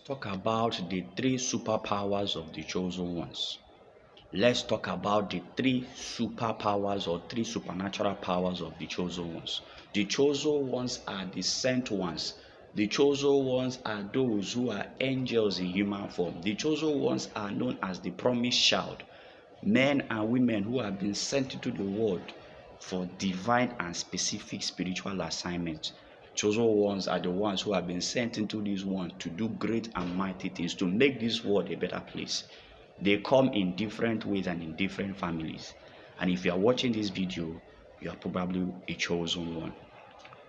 Talk about the three superpowers of the chosen ones. Let's talk about the three superpowers or three supernatural powers of the chosen ones. The chosen ones are the sent ones. The chosen ones are those who are angels in human form. The chosen ones are known as the promised child, men and women who have been sent into the world for divine and specific spiritual assignments. Chosen ones are the ones who have been sent into this world to do great and mighty things, to make this world a better place. They come in different ways and in different families. And if you are watching this video, you are probably a chosen one.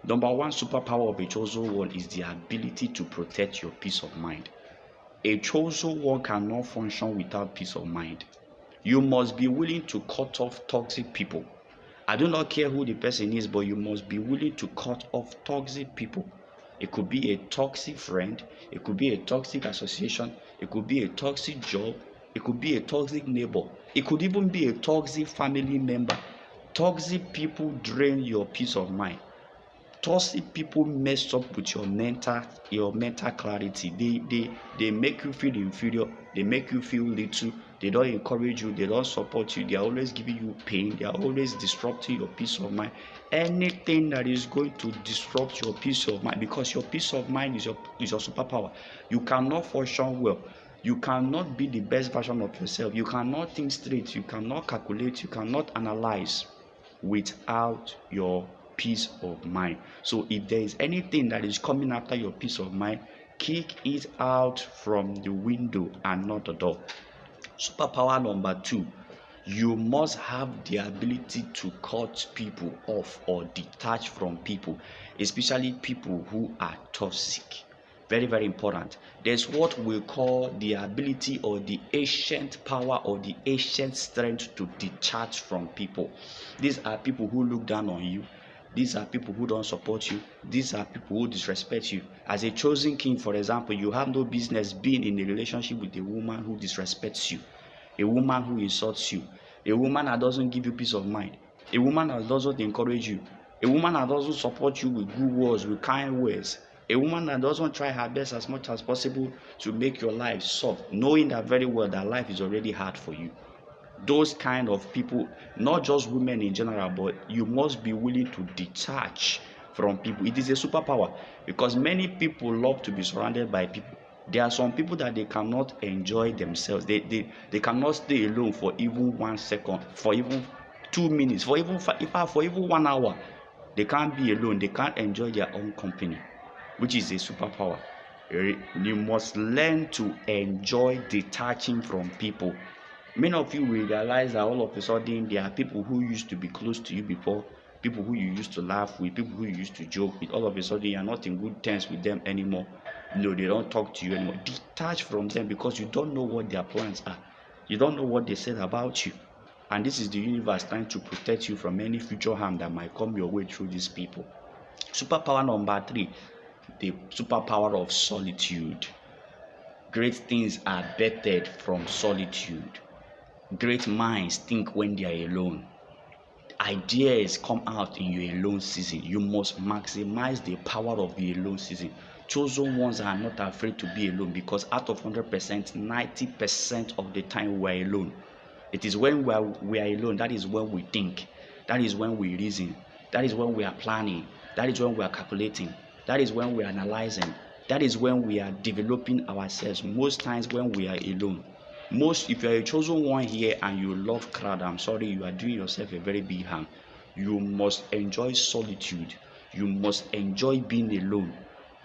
Number one superpower of a chosen one is the ability to protect your peace of mind. A chosen one cannot function without peace of mind. You must be willing to cut off toxic people. I do not care who the person is, but you must be willing to cut off toxic people. It could be a toxic friend, it could be a toxic association, it could be a toxic job, it could be a toxic neighbor, it could even be a toxic family member. Toxic people drain your peace of mind. Toxic people mess up with your mental clarity. They make you feel inferior, they make you feel little, they don't encourage you, they don't support you, they are always giving you pain, they are always disrupting your peace of mind. Anything that is going to disrupt your peace of mind, because your peace of mind is your superpower. You cannot function well, you cannot be the best version of yourself, you cannot think straight, you cannot calculate, you cannot analyze without your peace of mind. So if there is anything that is coming after your peace of mind, kick it out from the window and not the door. Superpower number two, you must have the ability to cut people off or detach from people, especially people who are toxic. Very, very important. There's what we call the ability or the ancient power or the ancient strength to detach from people. These are people who look down on you. These are people who don't support you. These are people who disrespect you. As a chosen king, for example, you have no business being in a relationship with a woman who disrespects you, a woman who insults you, a woman that doesn't give you peace of mind, a woman that doesn't encourage you, a woman that doesn't support you with good words, with kind words, a woman that doesn't try her best as much as possible to make your life soft, knowing that very well that life is already hard for you. Those kind of people, not just women in general, but you must be willing to detach from people. It is a superpower, because many people love to be surrounded by people. There are some people that they cannot enjoy themselves. They cannot stay alone for even 1 second, for even 2 minutes, for even 1 hour. They can't be alone. They can't enjoy their own company, which is a superpower. You must learn to enjoy detaching from people. Many of you will realize that all of a sudden there are people who used to be close to you before, people who you used to laugh with, people who you used to joke with. All of a sudden you are not in good terms with them anymore. No, they don't talk to you anymore. Detach from them, because you don't know what their plans are. You don't know what they said about you. And this is the universe trying to protect you from any future harm that might come your way through these people. Superpower number three, the superpower of solitude. Great things are birthed from solitude. Great minds think when they are alone. Ideas come out in your alone season. You must maximize the power of the alone season. Chosen ones are not afraid to be alone, because out of 100%, 90% of the time we are alone. It is when we are alone, that is when we think, that is when we reason, that is when we are planning, that is when we are calculating, that is when we are analyzing, that is when we are developing ourselves. Most times when we are alone. If you are a chosen one here and you love crowd, I'm sorry, you are doing yourself a very big harm. You must enjoy solitude. You must enjoy being alone.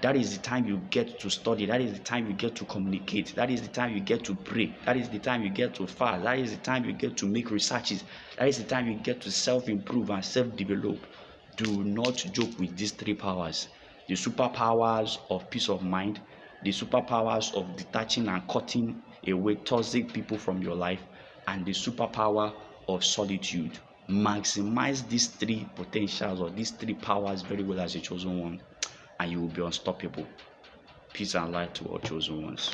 That is the time you get to study. That is the time you get to communicate. That is the time you get to pray. That is the time you get to fast. That is the time you get to make researches. That is the time you get to self-improve and self-develop. Do not joke with these three powers. The superpowers of peace of mind, the superpowers of detaching and cutting away toxic people from your life, and the superpower of solitude. Maximize these three potentials or these three powers very well as a chosen one, and you will be unstoppable. Peace and light to all chosen ones.